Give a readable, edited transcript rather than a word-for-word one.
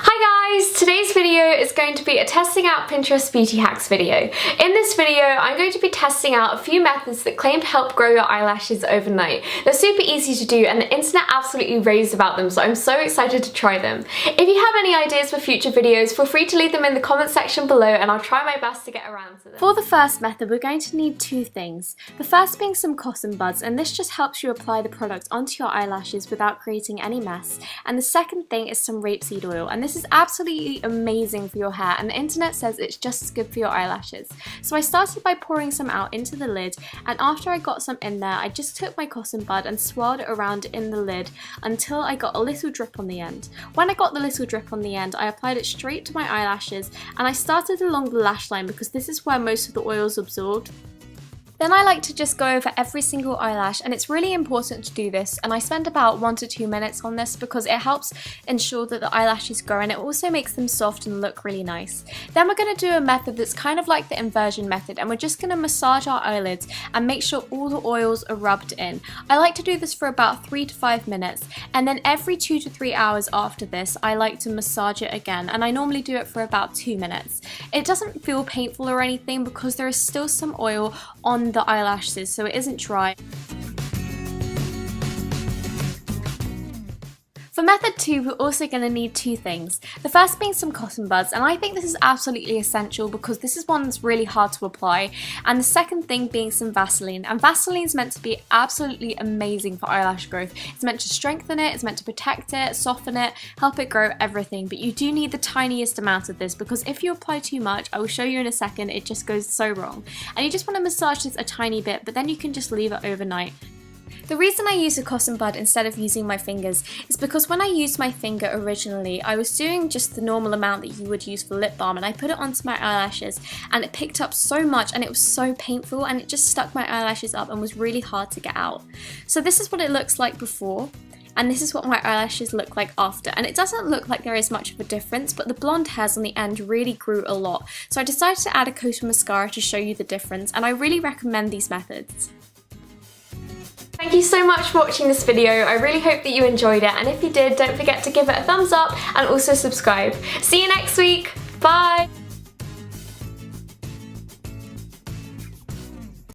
Hi guys! Today's video is going to be a testing out Pinterest beauty hacks video. In this video, I'm going to be testing out a few methods that claim to help grow your eyelashes overnight. They're super easy to do and the internet absolutely raves about them, so I'm so excited to try them. If you have any ideas for future videos, feel free to leave them in the comment section below and I'll try my best to get around to them. For the first method, we're going to need two things. The first being some cotton buds, and this just helps you apply the product onto your eyelashes without creating any mess. And the second thing is some rapeseed oil, and this is absolutely amazing for your hair, and the internet says it's just as good for your eyelashes. So I started by pouring some out into the lid, and after I got some in there, I just took my cotton bud and swirled it around in the lid until I got a little drip on the end. When I got the little drip on the end, I applied it straight to my eyelashes, and I started along the lash line because this is where most of the oil is absorbed. Then I like to just go over every single eyelash, and it's really important to do this, and I spend about 1 to 2 minutes on this because it helps ensure that the eyelashes grow and it also makes them soft and look really nice. Then we're going to do a method that's kind of like the inversion method, and we're just going to massage our eyelids and make sure all the oils are rubbed in. I like to do this for about 3 to 5 minutes, and then every 2 to 3 hours after this I like to massage it again, and I normally do it for about 2 minutes. It doesn't feel painful or anything because there is still some oil on the eyelashes, so it isn't dry. For method 2, we're also going to need two things. The first being some cotton buds, and I think this is absolutely essential because this is one that's really hard to apply. And the second thing being some Vaseline, and Vaseline is meant to be absolutely amazing for eyelash growth. It's meant to strengthen it, it's meant to protect it, soften it, help it grow, everything. But you do need the tiniest amount of this because if you apply too much, I will show you in a second, it just goes so wrong. And you just want to massage this a tiny bit, but then you can just leave it overnight. The reason I use a cotton bud instead of using my fingers is because when I used my finger originally, I was doing just the normal amount that you would use for lip balm, and I put it onto my eyelashes and it picked up so much and it was so painful and it just stuck my eyelashes up and was really hard to get out. So this is what it looks like before, and this is what my eyelashes look like after, and it doesn't look like there is much of a difference, but the blonde hairs on the end really grew a lot. So I decided to add a coat of mascara to show you the difference, and I really recommend these methods. Thank you so much for watching this video. I really hope that you enjoyed it, and if you did, don't forget to give it a thumbs up and also subscribe. See you next week. Bye!